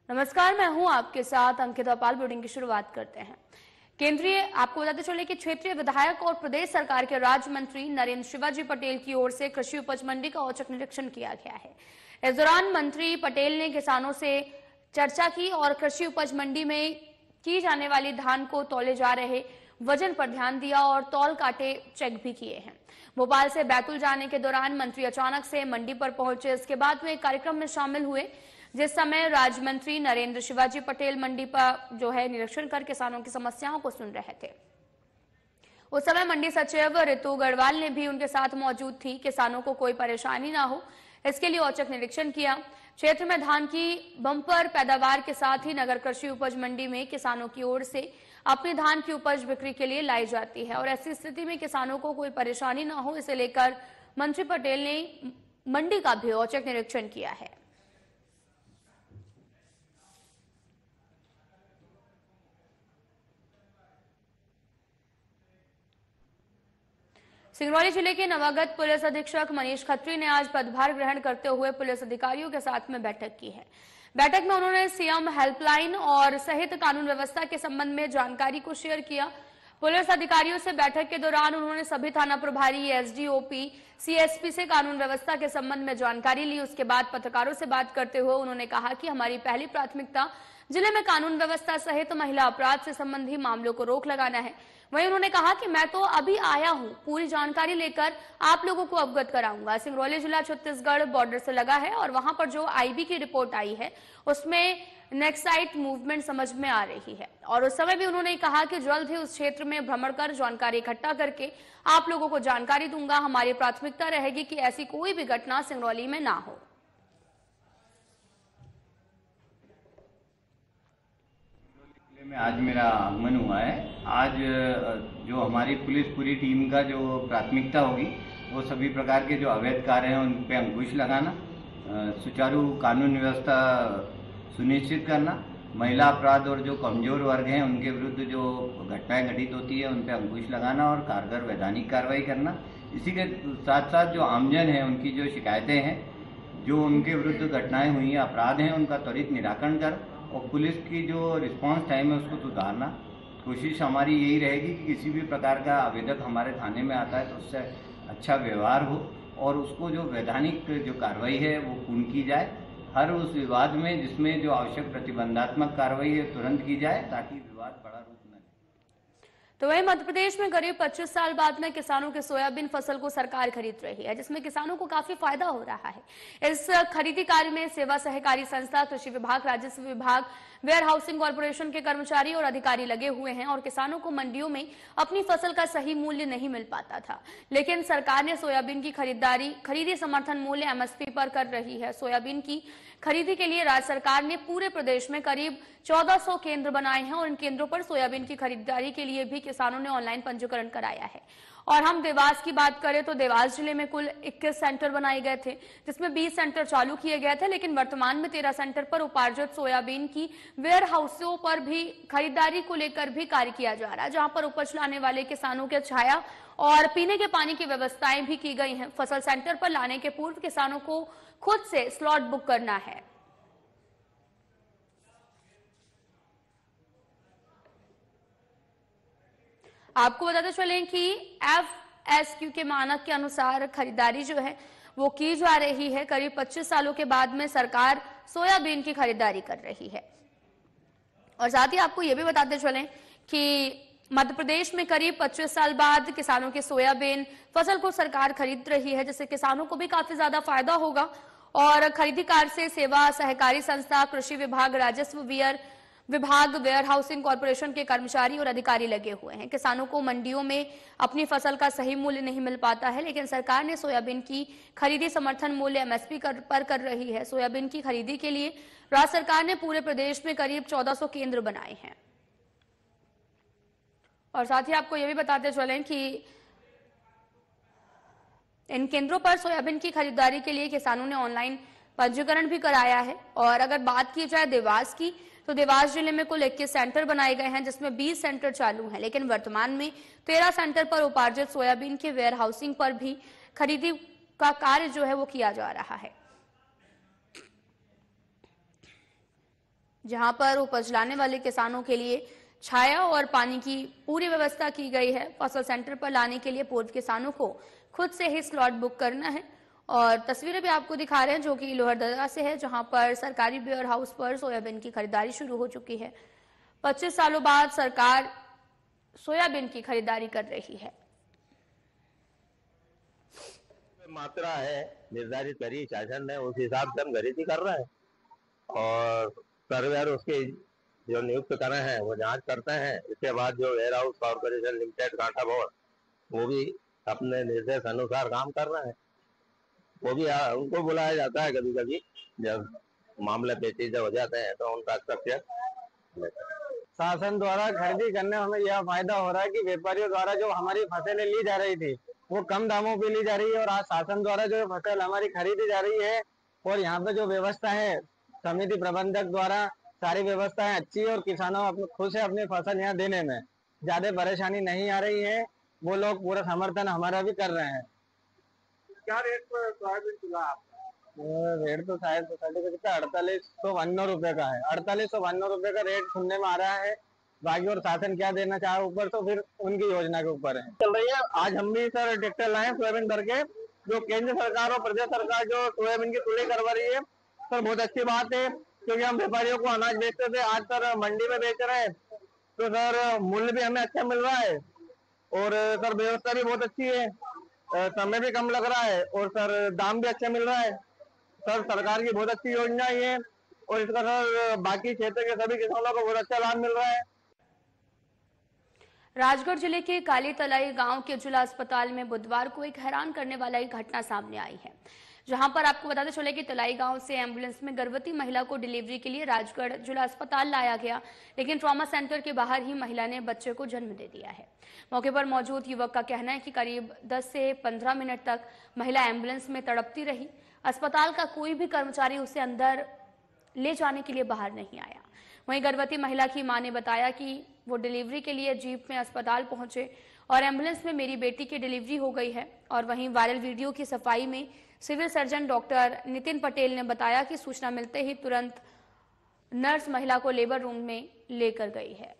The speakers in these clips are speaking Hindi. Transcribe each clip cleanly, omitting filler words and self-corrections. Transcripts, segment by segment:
नमस्कार, मैं हूं आपके साथ अंकिता पाल। बुलेटिन की शुरुआत करते हैं। आपको बताते चले कि क्षेत्रीय विधायक और प्रदेश सरकार के राज्य मंत्री नरेंद्र शिवाजी पटेल की ओर से कृषि उपज मंडी का औचक निरीक्षण किया गया है। इस दौरान मंत्री पटेल ने किसानों से चर्चा की और कृषि उपज मंडी में की जाने वाली धान को तौले जा रहे वजन पर ध्यान दिया और तौल काटे चेक भी किए हैं। भोपाल से बैतूल जाने के दौरान मंत्री अचानक से मंडी पर पहुंचे। इसके बाद वे एक कार्यक्रम में शामिल हुए, जिस समय राज्य मंत्री नरेंद्र शिवाजी पटेल मंडी पर निरीक्षण कर किसानों की समस्याओं को सुन रहे थे। उस समय मंडी सचिव ऋतु गढ़वाल ने भी उनके साथ मौजूद थी। किसानों को कोई परेशानी ना हो, इसके लिए औचक निरीक्षण किया। क्षेत्र में धान की बम्पर पैदावार के साथ ही नगर कृषि उपज मंडी में किसानों की ओर से अपनी धान की उपज बिक्री के लिए लाई जाती है और ऐसी स्थिति में किसानों को कोई परेशानी ना हो, इसे लेकर मंत्री पटेल ने मंडी का भी औचक निरीक्षण किया है। सिंगरौली जिले के नवागत पुलिस अधीक्षक मनीष खत्री ने आज पदभार ग्रहण करते हुए पुलिस अधिकारियों के साथ में बैठक की है। बैठक में उन्होंने सीएम हेल्पलाइन और सहित कानून व्यवस्था के संबंध में जानकारी को शेयर किया। पुलिस अधिकारियों से बैठक के दौरान उन्होंने सभी थाना प्रभारी, एसडीओपी, सीएसपी से कानून व्यवस्था के संबंध में जानकारी ली। उसके बाद पत्रकारों से बात करते हुए उन्होंने कहा कि हमारी पहली प्राथमिकता जिले में कानून व्यवस्था सहित महिला अपराध से संबंधी मामलों को रोक लगाना है। वहीं उन्होंने कहा कि मैं तो अभी आया हूं, पूरी जानकारी लेकर आप लोगों को अवगत कराऊंगा। सिंगरौली जिला छत्तीसगढ़ बॉर्डर से लगा है और वहां पर जो आईबी की रिपोर्ट आई है उसमें नेक्साइट मूवमेंट समझ में आ रही है और उस समय भी उन्होंने कहा कि जल्द ही उस क्षेत्र में भ्रमण कर जानकारी इकट्ठा करके आप लोगों को जानकारी दूंगा। हमारी प्राथमिकता रहेगी कि ऐसी कोई भी घटना सिंगरौली में ना हो। में आज मेरा आगमन हुआ है। आज जो हमारी पुलिस पूरी टीम का जो प्राथमिकता होगी वो सभी प्रकार के जो अवैध कार्य हैं उन पे अंकुश लगाना, सुचारू कानून व्यवस्था सुनिश्चित करना, महिला अपराध और जो कमजोर वर्ग हैं उनके विरुद्ध जो घटनाएं घटित होती है उन पे अंकुश लगाना और कारगर वैधानिक कार्रवाई करना। इसी के साथ साथ जो आमजन है उनकी जो शिकायतें हैं, जो उनके विरुद्ध घटनाएं हुई हैं, अपराध हैं, उनका त्वरित निराकरण कर और पुलिस की जो रिस्पांस टाइम है उसको सुधारना। कोशिश हमारी यही रहेगी कि किसी भी प्रकार का आवेदक हमारे थाने में आता है तो उससे अच्छा व्यवहार हो और उसको जो वैधानिक जो कार्रवाई है वो पूर्ण की जाए। हर उस विवाद में जिसमें जो आवश्यक प्रतिबंधात्मक कार्रवाई है तुरंत की जाए ताकि विवाद बड़ा रूप न ले। तो वहीं मध्य प्रदेश में करीब 25 साल बाद में किसानों की सोयाबीन फसल को सरकार खरीद रही है, जिसमें किसानों को काफी फायदा हो रहा है। इस खरीदी कार्य में सेवा सहकारी संस्था, कृषि विभाग, राजस्व विभाग, वेयर हाउसिंग कॉर्पोरेशन के कर्मचारी और अधिकारी लगे हुए हैं और किसानों को मंडियों में अपनी फसल का सही मूल्य नहीं मिल पाता था, लेकिन सरकार ने सोयाबीन की खरीदी समर्थन मूल्य एमएसपी पर कर रही है। सोयाबीन की खरीदी के लिए राज्य सरकार ने पूरे प्रदेश में करीब 1400 केंद्र बनाए हैं और इन केंद्रों पर सोयाबीन की खरीदारी के लिए भी किसानों ने ऑनलाइन पंजीकरण कराया है। और हम देवास की बात करें तो देवास जिले में कुल 21 सेंटर बनाए गए थे, जिसमें 20 सेंटर चालू किए गए थे, लेकिन वर्तमान में 13 सेंटर पर उपार्जित सोयाबीन की वेयर हाउसों पर भी खरीदारी को लेकर भी कार्य किया जा रहा है, जहां पर उपज लाने वाले किसानों के छाया और पीने के पानी की व्यवस्थाएं भी की गई हैं। फसल सेंटर पर लाने के पूर्व किसानों को खुद से स्लॉट बुक करना है। आपको बताते चलें कि एफएसक्यू के मानक के अनुसार खरीदारी जो है वो की जा रही है। करीब 25 सालों के बाद में सरकार सोयाबीन की खरीदारी कर रही है। और साथ ही आपको ये भी बताते चलें कि मध्य प्रदेश में करीब 25 साल बाद किसानों की सोयाबीन फसल को सरकार खरीद रही है, जिससे किसानों को भी काफी ज्यादा फायदा होगा। और खरीदी कार्य से सेवा सहकारी संस्था, कृषि विभाग, राजस्व विभाग, वेयर हाउसिंग कॉर्पोरेशन के कर्मचारी और अधिकारी लगे हुए हैं। किसानों को मंडियों में अपनी फसल का सही मूल्य नहीं मिल पाता है, लेकिन सरकार ने सोयाबीन की खरीदी समर्थन मूल्य एमएसपी पर कर रही है। सोयाबीन की खरीदी के लिए राज्य सरकार ने पूरे प्रदेश में करीब 1400 केंद्र बनाए हैं। और साथ ही आपको यह भी बताते चलें कि इन केंद्रों पर सोयाबीन की खरीदारी के लिए किसानों ने ऑनलाइन पंजीकरण भी कराया है। और अगर बात की जाए देवास की, तो देवास जिले में कुल 21 सेंटर बनाए गए हैं, जिसमें 20 सेंटर चालू हैं, लेकिन वर्तमान में 13 सेंटर पर उपार्जित सोयाबीन के वेयर हाउसिंग पर भी खरीदी का कार्य जो है वो किया जा रहा है। जहां पर उपज लाने वाले किसानों के लिए छाया और पानी की पूरी व्यवस्था की गई है। फसल सेंटर पर लाने के लिए पूर्व किसानों को खुद से ही स्लॉट बुक करना है। और तस्वीरें भी आपको दिखा रहे हैं जो कि लोहरदगा से है, जहां पर सरकारी वेयर हाउस पर सोयाबीन की खरीदारी शुरू हो चुकी है। 25 सालों बाद सरकार सोयाबीन की खरीदारी कर रही है। मात्रा है निर्धारित करी शासन ने, उस हिसाब से हम खरीदी कर रहे हैं और सर्वेयर उसके जो नियुक्त करे हैं वो जांच करते हैं। इसके बाद जो वेयर हाउस कॉर्पोरेशन लिमिटेड कांटा बोर्ड वो भी अपने निर्देश अनुसार काम कर रहे हैं। वो भी उनको बुलाया जाता है कभी कभी जब मामले पेचीदे हो जाते हैं तो उनका हस्तक्षेप। शासन द्वारा खरीदी करने में हमें यह फायदा हो रहा है कि व्यापारियों द्वारा जो हमारी फसलें ली जा रही थी वो कम दामों पे ली जा रही है और आज शासन द्वारा जो फसल हमारी खरीदी जा रही है और यहाँ पे जो व्यवस्था है समिति प्रबंधक द्वारा सारी व्यवस्थाएं अच्छी है और किसानों खुश है अपनी फसल यहाँ देने में, ज्यादा परेशानी नहीं आ रही है। वो लोग पूरा समर्थन हमारा भी कर रहे हैं। क्या रेट पर सोयाबीन चुला आपका? रेट तो शायद कितना 4851 रुपए का है। 4851 रुपए का रेट सुनने में आ रहा है। बाकी और शासन क्या देना चाहे ऊपर तो फिर उनकी योजना के ऊपर है। चल रही है। आज हम भी सर ट्रैक्टर लाए सोयाबीन भर के। जो केंद्र सरकार और प्रदेश सरकार जो सोयाबीन की तुलाई करवा रही है सर बहुत अच्छी बात है, क्योंकि हम व्यापारियों को अनाज बेचते थे, आज सर मंडी में बेच रहे हैं तो सर मूल्य भी हमें अच्छा मिल रहा है और सर व्यवस्था भी बहुत अच्छी है, समय भी कम लग रहा है और सर दाम भी अच्छा मिल रहा है। सर सरकार की बहुत अच्छी योजना है और इसका सर बाकी क्षेत्र के सभी किसानों को बहुत अच्छा लाभ मिल रहा है। राजगढ़ जिले के काली तलाई गांव के जिला अस्पताल में बुधवार को एक हैरान करने वाला एक घटना सामने आई है, जहां पर आपको बताते चले कि तलाई गांव से एम्बुलेंस में गर्भवती महिला को डिलीवरी के लिए राजगढ़ जिला अस्पताल लाया गया, लेकिन ट्रॉमा सेंटर के बाहर ही महिला ने बच्चे को जन्म दे दिया है। मौके पर मौजूद युवक का कहना है कि करीब 10 से 15 मिनट तक महिला एम्बुलेंस में तड़पती रही। अस्पताल का कोई भी कर्मचारी उसे अंदर ले जाने के लिए बाहर नहीं आया। वहीं गर्भवती महिला की मां ने बताया कि वो डिलीवरी के लिए जीप में अस्पताल पहुंचे और एम्बुलेंस में मेरी बेटी की डिलीवरी हो गई है। और वहीं वायरल वीडियो की सफाई में civil surgeon doctor Nitin Patel ने बताया कि सूचना मिलते ही तुरंत नर्स महिला को लेबर रूम में लेकर गई है।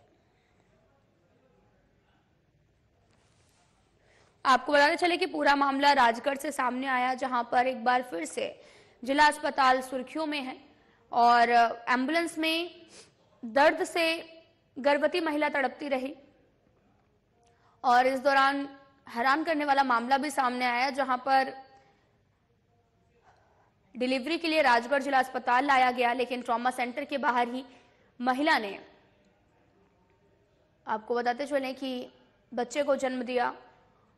आपको बताते चले कि पूरा मामला राजगढ़ से सामने आया, जहां पर एक बार फिर से जिला अस्पताल सुर्खियों में है और एम्बुलेंस में दर्द से गर्भवती महिला तड़पती रही। और इस दौरान हैरान करने वाला मामला भी सामने आया, जहां पर डिलीवरी के लिए राजगढ़ जिला अस्पताल लाया गया, लेकिन ट्रॉमा सेंटर के बाहर ही महिला ने, आपको बताते चले कि बच्चे को जन्म दिया।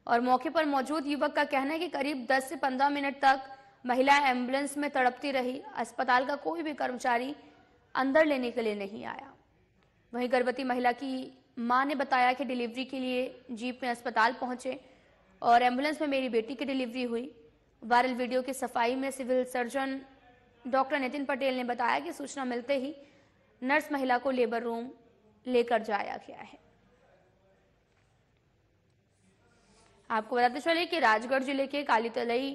और मौके पर मौजूद युवक का कहना है कि करीब 10 से 15 मिनट तक महिला एम्बुलेंस में तड़पती रही। अस्पताल का कोई भी कर्मचारी अंदर लेने के लिए नहीं आया। वहीं गर्भवती महिला की मां ने बताया कि डिलीवरी के लिए जीप में अस्पताल पहुंचे और एम्बुलेंस में मेरी बेटी की डिलीवरी हुई। वायरल वीडियो की सफाई में civil surgeon doctor Nitin Patel ने बताया कि सूचना मिलते ही नर्स महिला को लेबर रूम लेकर जाया गया है। आपको बताते चले कि राजगढ़ जिले के काली तलई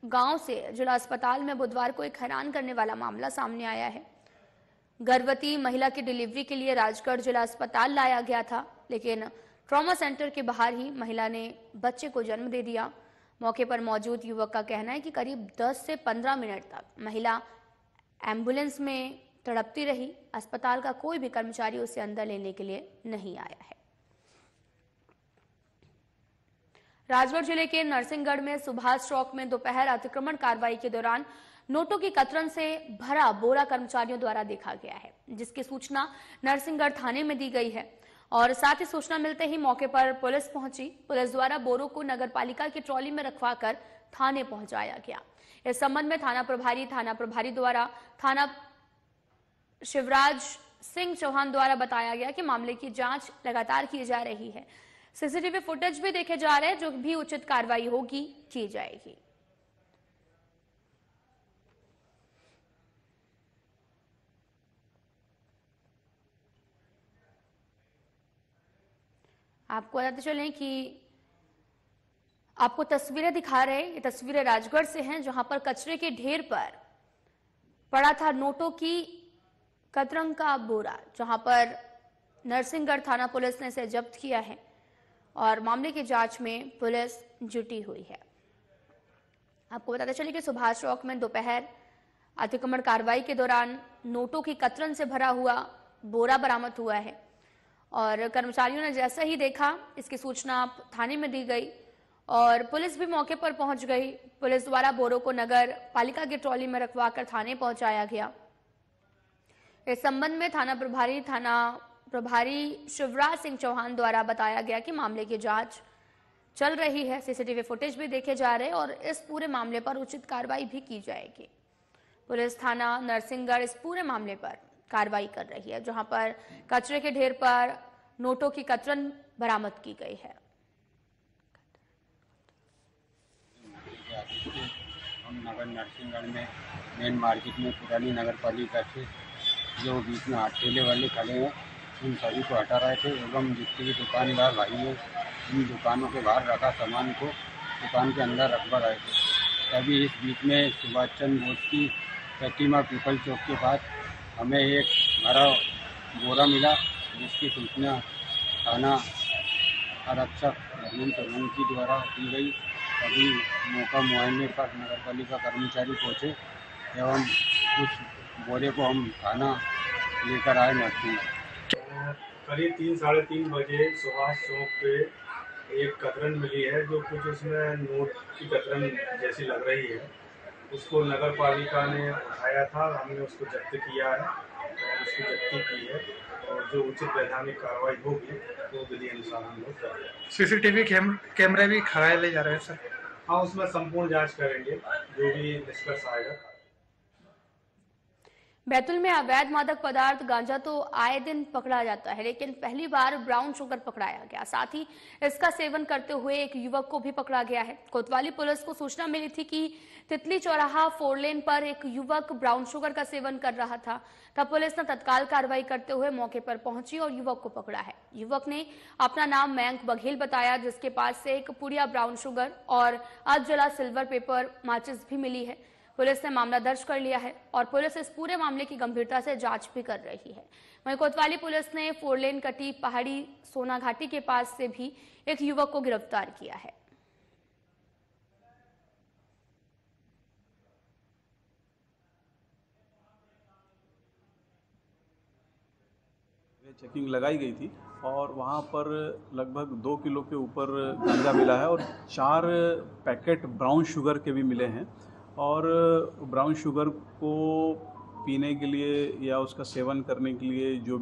गांव से जिला अस्पताल में बुधवार को एक हैरान करने वाला मामला सामने आया है। गर्भवती महिला की डिलीवरी के लिए राजगढ़ जिला अस्पताल लाया गया था, लेकिन ट्रॉमा सेंटर के बाहर ही महिला ने बच्चे को जन्म दे दिया। मौके पर मौजूद युवक का कहना है कि करीब 10 से 15 मिनट तक महिला एम्बुलेंस में तड़पती रही। अस्पताल का कोई भी कर्मचारी उसे अंदर लेने के लिए नहीं आया है। राजगढ़ जिले के नरसिंहगढ़ में सुभाष चौक में दोपहर अतिक्रमण कार्रवाई के दौरान नोटों की कतरन से भरा बोरा कर्मचारियों द्वारा देखा गया है, जिसकी सूचना नरसिंहगढ़ थाने में दी गई है और साथ ही सूचना मिलते ही मौके पर पुलिस पहुंची। पुलिस द्वारा बोरों को नगरपालिका की ट्रॉली में रखवाकर थाने पहुंचाया गया। इस संबंध में थाना प्रभारी द्वारा थाना शिवराज सिंह चौहान द्वारा बताया गया कि मामले की जांच लगातार की जा रही है। सीसीटीवी फुटेज भी देखे जा रहे हैं, जो भी उचित कार्रवाई होगी की जाएगी। आपको बताते चलें कि आपको तस्वीरें दिखा रहे हैं। ये तस्वीरें राजगढ़ से हैं, जहां पर कचरे के ढेर पर पड़ा था नोटों की कतरंग का बोरा, जहां पर नरसिंहगढ़ थाना पुलिस ने इसे जब्त किया है और मामले की जांच में पुलिस जुटी हुई है। आपको बताते चलिए कि सुभाष चौक में दोपहर अतिक्रमण कार्रवाई के दौरान नोटों की कतरन से भरा हुआ बोरा बरामद हुआ है और कर्मचारियों ने जैसे ही देखा, इसकी सूचना थाने में दी गई और पुलिस भी मौके पर पहुंच गई। पुलिस द्वारा बोरों को नगर पालिका की ट्रॉली में रखवाकर थाने पहुंचाया गया। इस संबंध में थाना प्रभारी शिवराज सिंह चौहान द्वारा बताया गया कि मामले की जांच चल रही है, सीसीटीवी फुटेज भी देखे जा रहे हैं और इस पूरे मामले पर उचित कार्रवाई भी की जाएगी। पुलिस थाना नरसिंहगढ़ इस पूरे मामले पर कार्रवाई कर रही है, जहां पर कचरे के ढेर पर नोटों की कतरन बरामद की गई है। हम नगर नरसिंहगढ़ में मेन मार्केट में पुरानी नगर पालिका से जो बीच में ठेले वाले खड़े हैं, उन सभी को हटा रहे थे एवं जितने भी दुकानदार भाई हैं, इन दुकानों के बाहर रखा सामान को दुकान के अंदर रखवा रहे थे। तभी इस बीच में सुभाष चंद्र बोस की प्रतिमा पीपल चौक के पास हमें एक भरा बोरा मिला, जिसकी सूचना थाना आरक्षक धर्मेंद्र सोलंकी द्वारा दी गई। तभी मौका मुआयने पर नगर पालिका कर्मचारी पहुँचे एवं उस बोरे को हम थाना लेकर आए नरसिंहगढ़। करीब 3-3:30 बजे सुभाष चौक पे एक कतरन मिली है, जो कुछ उसमें नोट की कतरन जैसी लग रही है। उसको नगर पालिका ने उठाया था, हमने उसको जब्त किया है और उसकी जब्ती की है और जो उचित वैधानिक कार्रवाई होगी वो विधि अनुसार हम लोग कर रहे हैं। सीसीटीवी कैमरे भी खराए ले जा रहे हैं सर? हाँ, उसमें संपूर्ण जांच करेंगे, जो भी निष्कर्ष आएगा। बैतूल में अवैध मादक पदार्थ गांजा तो आए दिन पकड़ा जाता है, लेकिन पहली बार ब्राउन शुगर पकड़ाया गया। साथ ही इसका सेवन करते हुए एक युवक को भी पकड़ा गया है। कोतवाली पुलिस को सूचना मिली थी कि तितली चौराहा 4 लेन पर एक युवक ब्राउन शुगर का सेवन कर रहा था। तब पुलिस ने तत्काल कार्रवाई करते हुए मौके पर पहुंची और युवक को पकड़ा है। युवक ने अपना नाम मयंक बघेल बताया, जिसके पास से एक पुड़िया ब्राउन शुगर और अधजला सिल्वर पेपर माचिस भी मिली है। पुलिस ने मामला दर्ज कर लिया है और पुलिस इस पूरे मामले की गंभीरता से जांच भी कर रही है। वहीं कोतवाली पुलिस ने 4 लेन कटी पहाड़ी सोना घाटी के पास से भी एक युवक को गिरफ्तार किया है। चेकिंग लगाई गई थी और वहाँ पर लगभग 2 किलो के ऊपर गांजा मिला है और 4 पैकेट ब्राउन शुगर के भी मिले हैं। और ब्राउन शुगर को पीने के लिए या उसका सेवन करने के लिए जो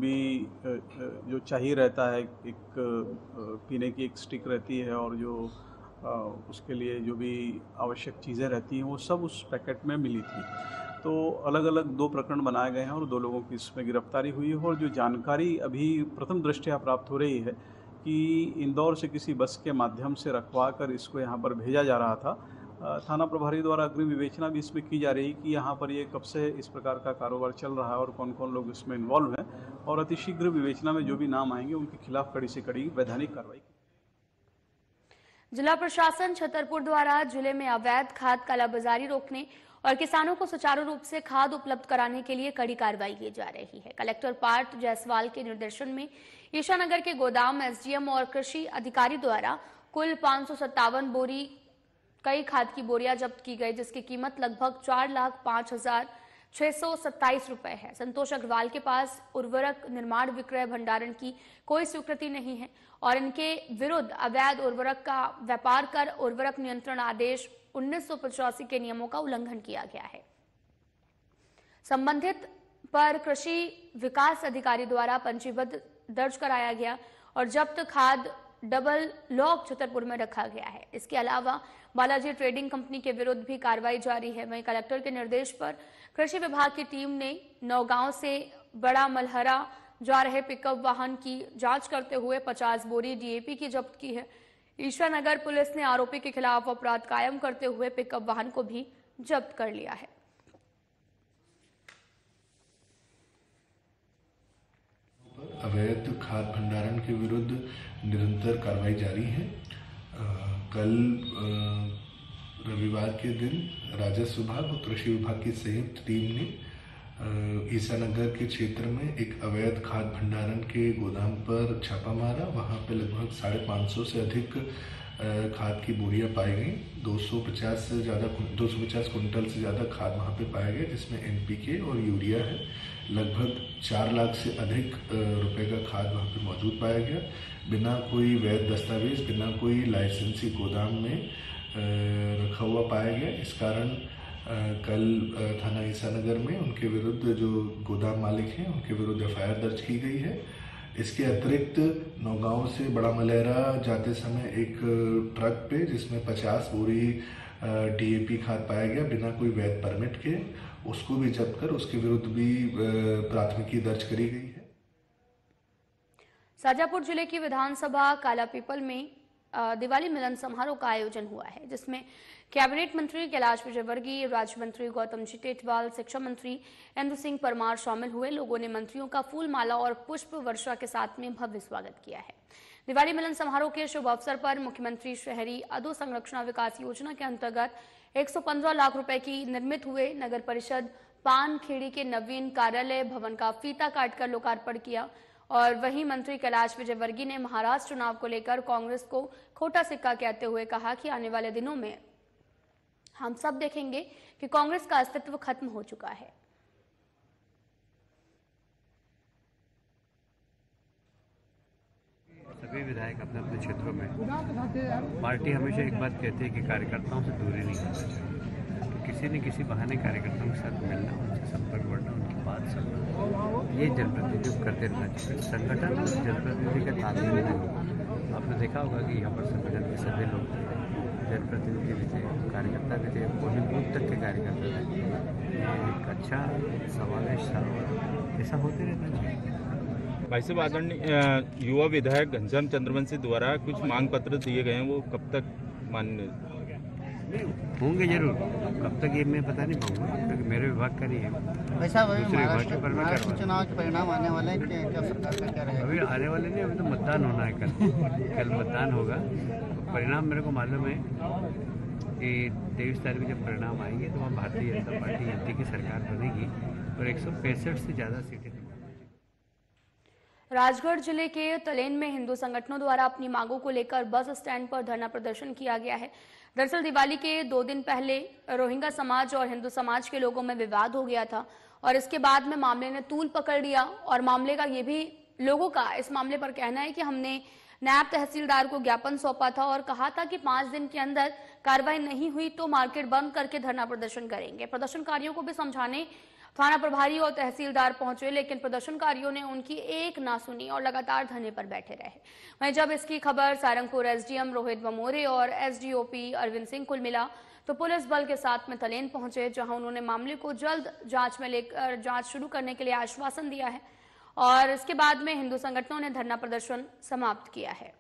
चाहिए रहता है, एक पीने की एक स्टिक रहती है और जो उसके लिए जो भी आवश्यक चीज़ें रहती हैं वो सब उस पैकेट में मिली थी। तो अलग अलग 2 प्रकरण बनाए गए हैं और 2 लोगों की इसमें गिरफ्तारी हुई है। और जो जानकारी अभी प्रथम दृष्टया प्राप्त हो रही है कि इंदौर से किसी बस के माध्यम से रखवा कर इसको यहाँ पर भेजा जा रहा था। थाना प्रभारी द्वारा अग्रिम विवेचना भी इसमें की जा रही है कि यहाँ पर ये कब से इस प्रकार का कारोबार चल रहा है और कौन कौन लोग इसमें इन्वॉल्व हैं, और अतिशीघ्र विवेचना में जो भी नाम आएंगे उनके खिलाफ कड़ी से कड़ी वैधानिक कार्रवाई। जिला प्रशासन छतरपुर द्वारा जिले में अवैध खाद कालाबाजारी रोकने और किसानों को सुचारू रूप से खाद उपलब्ध कराने के लिए कड़ी कार्रवाई की जा रही है। कलेक्टर पार्थ जायसवाल के निर्देशन में ईशानगर के गोदाम एसडीएम और कृषि अधिकारी द्वारा कुल 557 बोरी कई खाद की बोरियां जब्त की गई, जिसकी कीमत लगभग 4,05,627 रुपए है। संतोष अग्रवाल के पास उर्वरक निर्माण विक्रय भंडारण की कोई स्वीकृति नहीं है और इनके विरुद्ध अवैध उर्वरक का व्यापार कर उर्वरक नियंत्रण आदेश 1985 के नियमों का उल्लंघन किया गया है। संबंधित पर कृषि विकास अधिकारी द्वारा पंजीबद्ध दर्ज कराया गया और जब्त खाद डबल लॉक छतरपुर में रखा गया है। इसके अलावा बालाजी ट्रेडिंग कंपनी के विरुद्ध भी कार्रवाई जारी है। वहीं कलेक्टर के निर्देश पर कृषि विभाग की टीम ने नौगांव से बड़ा मलहरा जा रहे पिकअप वाहन की जांच करते हुए 50 बोरी डीएपी की जब्त की है। ईशानगर पुलिस ने आरोपी के खिलाफ अपराध कायम करते हुए पिकअप वाहन को भी जब्त कर लिया है। अवैध खाद भंडारण के विरुद्ध निरंतर कार्रवाई जारी है। कल रविवार के दिन राजस्व विभाग और कृषि विभाग की संयुक्त टीम ने ईसानगर के क्षेत्र में एक अवैध खाद भंडारण के गोदाम पर छापा मारा। वहाँ पे लगभग 550 से अधिक खाद की बोरियां पाई गई। 250 कुंटल से ज़्यादा खाद वहाँ पे पाया गया, जिसमें NPK और यूरिया है। लगभग 4 लाख से अधिक रुपए का खाद वहाँ पे मौजूद पाया गया, बिना कोई वैध दस्तावेज, बिना कोई लाइसेंसी गोदाम में रखा हुआ पाया गया। इस कारण कल थाना ईसानगर में उनके विरुद्ध, जो गोदाम मालिक हैं, उनके विरुद्ध FIR दर्ज की गई है। इसके अतिरिक्त नौगांव से बड़ा मलहरा जाते समय एक ट्रक पे, जिसमें 50 बोरी DAP खाद पाया गया बिना कोई वैध परमिट के, उसको भी जब्त कर उसके विरुद्ध भी प्राथमिकी दर्ज करी गई है। शाजापुर जिले की विधानसभा कालापीपल में दिवाली मिलन समारोह का आयोजन हुआ है, जिसमें कैबिनेट मंत्री कैलाश विजयवर्गीय, राज्य मंत्री गौतम जी टेटवाल, शिक्षा मंत्री इंदु सिंह परमार शामिल हुए। लोगों ने मंत्रियों का फूल माला और पुष्प वर्षा के साथ में भव्य स्वागत किया है। दिवाली मिलन समारोह के शुभ अवसर पर मुख्यमंत्री शहरी अधोसंरचना विकास योजना के अंतर्गत 115 लाख रुपए की निर्मित हुए नगर परिषद पानखेड़ी के नवीन कार्यालय भवन का फीता काटकर लोकार्पण किया। और वहीं मंत्री कैलाश विजयवर्गीय ने महाराष्ट्र चुनाव को लेकर कांग्रेस को खोटा सिक्का कहते हुए कहा कि आने वाले दिनों में हम सब देखेंगे कि कांग्रेस का अस्तित्व खत्म हो चुका है। सभी विधायक अपने अपने क्षेत्रों में, पार्टी हमेशा एक बात कहती है कि कार्यकर्ताओं से दूरी नहीं करना चाहिए। तो किसी न किसी बहाने कार्यकर्ताओं के साथ मिलना, उनसे संपर्क बढ़ना, उनकी बात सुनना, ये जनप्रतिनिधियों को करते रहना चाहिए। संगठन जनप्रतिनिधि का तालमेल नहीं होगा। आपने देखा होगा कि यहाँ पर संगठन के सभी लोग थे, जनप्रतिनिधि भी थे, कार्यकर्ता भी थे, पोलिंग बूथ तक के कार्यकर्ता थे। एक अच्छा समावेश था और ऐसा होते रहना चाहिए। भाई साहब, आदरणीय युवा विधायक घनश्याम चंद्रवंशी द्वारा कुछ मांग पत्र दिए गए हैं, वो कब तक मान्य होंगे? जरूर। कब तक ये मैं बता नहीं पाऊंगा, क्योंकि मेरे विभाग का नहीं है। वैसा महाराष्ट्र चुनाव के परिणाम आने वाले हैं, क्या सरकार का क्या रहेगा? अभी आने वाले नहीं, अभी तो मतदान होना है। कल मतदान होगा। परिणाम मेरे को मालूम है कि 23 तारीख को जब परिणाम आएंगे तो वहाँ भारतीय जनता पार्टी MP की सरकार बनेगी और 165 से ज़्यादा सीटें। राजगढ़ जिले के तलेन में हिंदू संगठनों द्वारा अपनी मांगों को लेकर बस स्टैंड पर धरना प्रदर्शन किया गया है। दरअसल दिवाली के 2 दिन पहले रोहिंग्या समाज और हिंदू समाज के लोगों में विवाद हो गया था और इसके बाद में मामले ने तूल पकड़ लिया। और मामले का ये भी लोगों का इस मामले पर कहना है कि हमने नायब तहसीलदार को ज्ञापन सौंपा था और कहा था कि 5 दिन के अंदर कार्रवाई नहीं हुई तो मार्केट बंद करके धरना प्रदर्शन करेंगे। प्रदर्शनकारियों को भी समझाने थाना प्रभारी और तहसीलदार पहुंचे, लेकिन प्रदर्शनकारियों ने उनकी एक ना सुनी और लगातार धरने पर बैठे रहे। वहीं जब इसकी खबर सारंगपुर SDM रोहित बमोरे और SDOP अरविंद सिंह को मिला तो पुलिस बल के साथ में तलेन पहुंचे, जहां उन्होंने मामले को जल्द जांच में लेकर जांच शुरू करने के लिए आश्वासन दिया है और इसके बाद में हिंदू संगठनों ने धरना प्रदर्शन समाप्त किया है।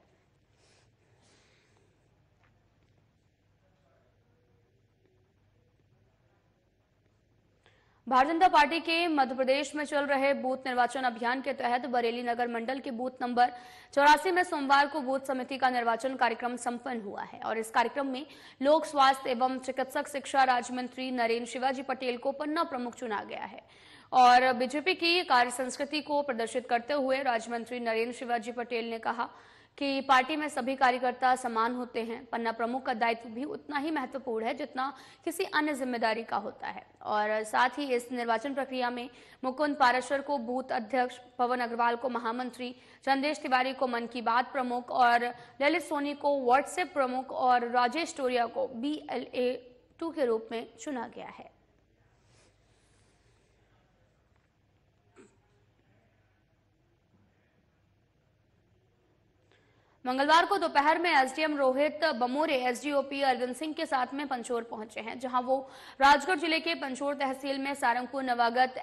भारतीय जनता पार्टी के मध्य प्रदेश में चल रहे बूथ निर्वाचन अभियान के तहत बरेली नगर मंडल के बूथ नंबर 84 में सोमवार को बूथ समिति का निर्वाचन कार्यक्रम संपन्न हुआ है और इस कार्यक्रम में लोक स्वास्थ्य एवं चिकित्सक शिक्षा राज्य मंत्री नरेंद्र शिवाजी पटेल को पन्ना प्रमुख चुना गया है। और बीजेपी की कार्य संस्कृति को प्रदर्शित करते हुए राज्य मंत्री नरेंद्र शिवाजी पटेल ने कहा कि पार्टी में सभी कार्यकर्ता समान होते हैं। पन्ना प्रमुख का दायित्व भी उतना ही महत्वपूर्ण है जितना किसी अन्य जिम्मेदारी का होता है। और साथ ही इस निर्वाचन प्रक्रिया में मुकुंद पाराशर को बूथ अध्यक्ष, पवन अग्रवाल को महामंत्री, चंदेश तिवारी को मन की बात प्रमुख और ललित सोनी को व्हाट्सएप प्रमुख और राजेश टोरिया को BLA2 के रूप में चुना गया है। मंगलवार को दोपहर में SDM रोहित बमोरे SDOP अरविंद सिंह के साथ में पंचोर पहुंचे हैं, जहां वो राजगढ़ जिले के पंचोर तहसील में सारंगपुर नवागत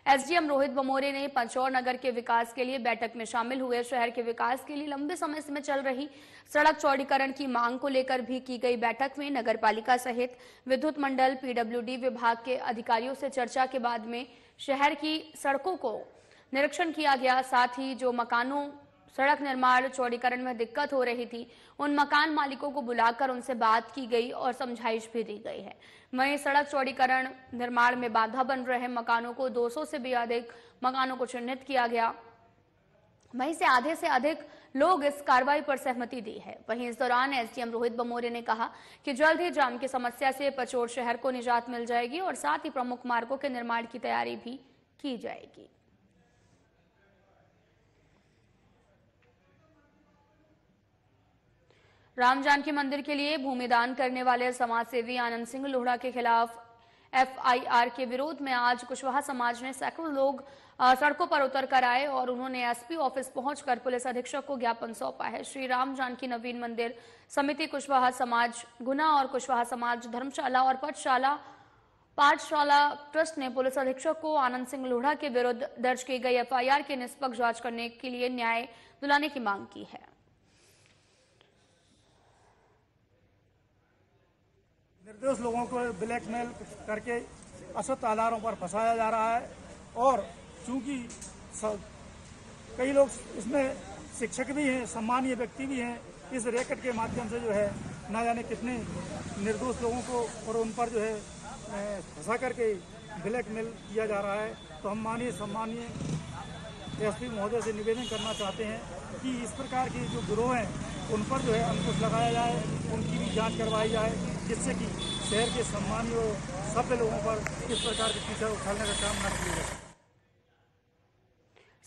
SDM रोहित बमोरे ने पंचोर नगर के विकास के लिए बैठक में शामिल हुए। शहर के विकास के लिए लंबे समय से चल रही सड़क चौड़ीकरण की मांग को लेकर भी की गई बैठक में नगर पालिका सहित विद्युत मंडल, PWD विभाग के अधिकारियों से चर्चा के बाद में शहर की सड़कों को निरीक्षण किया गया। साथ ही जो मकानों सड़क निर्माण चौड़ीकरण में दिक्कत हो रही थी। उन मकान मालिकों को बुलाकर उनसे बात की गई और समझाइश भी दी गई है। वहीं सड़क चौड़ीकरण निर्माण में बाधा बन रहे मकानों को 200 से भी अधिक मकानों को चिन्हित किया गया। वहीं से आधे से अधिक लोग इस कार्रवाई पर सहमति दी है। वहीं इस दौरान एसडीएम रोहित बमोरे ने कहा कि जल्द ही जाम की समस्या से पचोर शहर को निजात मिल जाएगी और साथ ही प्रमुख मार्गों के निर्माण की तैयारी भी की जाएगी। राम जानकी मंदिर के लिए भूमि दान करने वाले समाजसेवी आनंद सिंह लोढ़ा के खिलाफ एफआईआर के विरोध में आज कुशवाहा समाज ने सैकड़ों लोग सड़कों पर उतर कर आए और उन्होंने एसपी ऑफिस पहुंचकर पुलिस अधीक्षक को ज्ञापन सौंपा है। श्री राम जानकी नवीन मंदिर समिति कुशवाहा समाज गुना और कुशवाहा समाज धर्मशाला और पाठशाला ट्रस्ट ने पुलिस अधीक्षक को आनंद सिंह लोढ़ा के विरुद्ध दर्ज की गई एफआईआर की निष्पक्ष जांच करने के लिए न्याय दिलाने की मांग की है। निर्दोष लोगों को ब्लैकमेल करके असत आधारों पर फंसाया जा रहा है और चूंकि कई लोग इसमें शिक्षक भी हैं, सम्मानीय व्यक्ति भी हैं, इस रैकेट के माध्यम से जो है ना जाने कितने निर्दोष लोगों को और उन पर जो है फंसा करके ब्लैकमेल किया जा रहा है। तो हम सम्मानीय एसपी महोदय से निवेदन करना चाहते हैं कि इस प्रकार के जो गिरोह हैं उन पर जो है अंकुश लगाया जाए, उनकी भी जांच करवाई जाए, जिससे कि शहर के सम्मानीय और सभ्य लोगों पर इस प्रकार के कीचड़ उछालने का काम न किया जाए।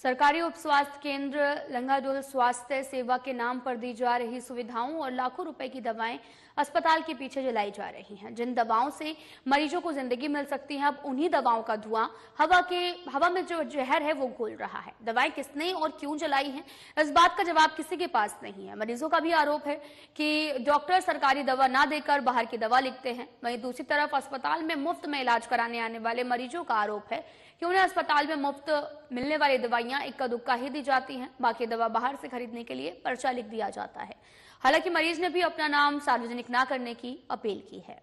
सरकारी उप स्वास्थ्य केंद्र लंगाडोल स्वास्थ्य सेवा के नाम पर दी जा रही सुविधाओं और लाखों रुपए की दवाएं अस्पताल के पीछे जलाई जा रही हैं। जिन दवाओं से मरीजों को जिंदगी मिल सकती है, अब उन्हीं दवाओं का धुआं हवा में जो जहर है वो घोल रहा है। दवाएं किसने और क्यों जलाई हैं, इस बात का जवाब किसी के पास नहीं है। मरीजों का भी आरोप है कि डॉक्टर सरकारी दवा ना देकर बाहर की दवा लिखते हैं। वहीं दूसरी तरफ अस्पताल में मुफ्त में इलाज कराने आने वाले मरीजों का आरोप है कि उन्हें अस्पताल में मुफ्त मिलने वाली दवाइयां इक्का दुक्का ही दी जाती हैं, बाकी दवा बाहर से खरीदने के लिए पर्चा लिख दिया जाता है। हालांकि मरीज ने भी अपना नाम सार्वजनिक ना करने की अपील की है।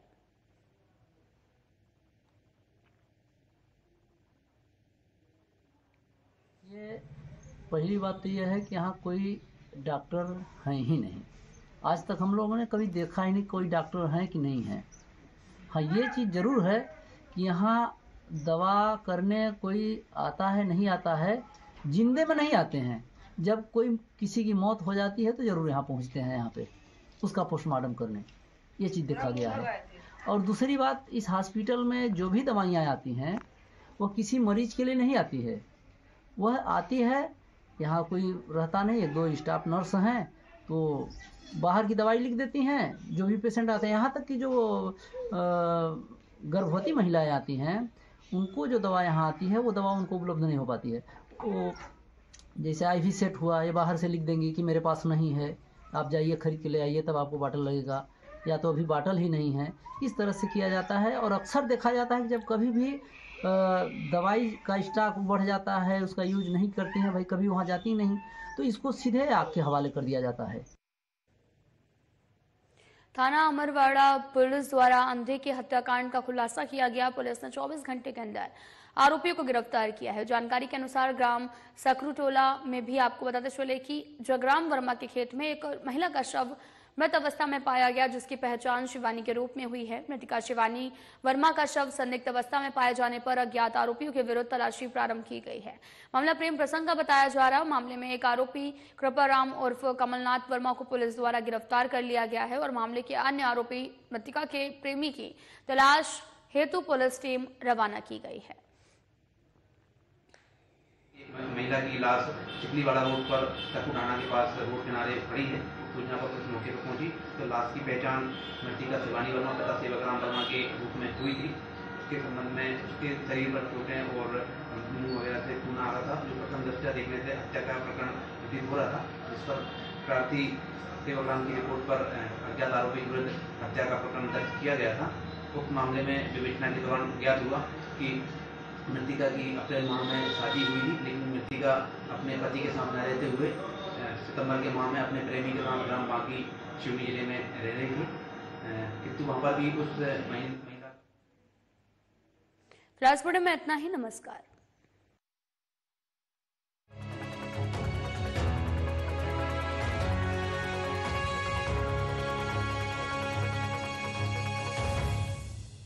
ये पहली बात तो यह है कि यहाँ कोई डॉक्टर हैं ही नहीं। आज तक हम लोगों ने कभी देखा ही नहीं कोई डॉक्टर हैं कि नहीं है। हाँ, ये चीज़ जरूर है कि यहाँ दवा करने कोई आता है नहीं आता है, जिंदे में नहीं आते हैं। जब कोई किसी की मौत हो जाती है तो जरूर यहाँ पहुँचते हैं, यहाँ पे उसका पोस्टमार्टम करने। ये चीज़ देखा गया है। और दूसरी बात, इस हॉस्पिटल में जो भी दवाइयाँ आती हैं वो किसी मरीज के लिए नहीं आती है। वह आती है, यहाँ कोई रहता नहीं, एक दो स्टाफ नर्स हैं तो बाहर की दवाई लिख देती हैं जो भी पेशेंट आते हैं। यहाँ तक कि जो गर्भवती महिलाएं आती हैं उनको जो दवा यहाँ आती है वो दवा उनको उपलब्ध नहीं हो पाती है। वो जैसे IV सेट हुआ, ये बाहर से लिख देंगे कि मेरे पास नहीं है, आप जाइए खरीद के ले आइए तब आपको बाटल लगेगा, या तो अभी बाटल ही नहीं है। इस तरह से किया जाता है। और अक्सर देखा जाता है कि जब कभी भी दवाई का स्टॉक बढ़ जाता है, उसका यूज नहीं करती हैं, भाई कभी वहाँ जाती नहीं, तो इसको सीधे आग के हवाले कर दिया जाता है। थाना अमरवाड़ा पुलिस द्वारा अंधे के हत्याकांड का खुलासा किया गया। पुलिस ने 24 घंटे के अंदर आरोपियों को गिरफ्तार किया है। जानकारी के अनुसार ग्राम सकरूटोला में भी आपको बताते चले कि जगराम वर्मा के खेत में एक महिला का शव मृत अवस्था में पाया गया, जिसकी पहचान शिवानी के रूप में हुई है। मृतका शिवानी वर्मा का शव संदिग्ध अवस्था में पाए जाने पर अज्ञात आरोपियों के विरुद्ध तलाशी प्रारंभ की गई है। मामला प्रेम प्रसंग का बताया जा रहा है। मामले में एक आरोपी कृपाराम उर्फ कमलनाथ वर्मा को पुलिस द्वारा गिरफ्तार कर लिया गया है और मामले के अन्य आरोपी मृतका के प्रेमी की तलाश हेतु पुलिस टीम रवाना की गई है। महिला की लाश चिखलीवाड़ा रोड पर टकूटाना के पास रोड किनारे पड़ी है। सूचना पर पुलिस मौके पर पहुंची तो लाश की पहचान मृतका शिवानी वर्मा तथा सेवकराम वर्मा के रूप में हुई थी। उसके संबंध में उसके शरीर पर चोटें और मुंह वगैरह से खून आ रहा था, जो प्रथम दृष्टया देखने से हत्या का प्रकरण प्रतीत हो रहा था, जिस पर प्रार्थी सेवकराम की रिपोर्ट पर अज्ञात आरोपी के विरुद्ध हत्या का प्रकरण दर्ज किया गया था। उक्त मामले में विवेचना के दौरान ज्ञात हुआ कि मृतिका की अप्रैल माह में शादी हुई थी, लेकिन मृतिका अपने पति के साथ न रहते हुए सितंबर के माह में अपने प्रेमी के साथ ग्राम बांकी शिवनी जिले में रह रही थी, किंतु वहाँ पर भी उस महिला। राजपुर में इतना ही। नमस्कार।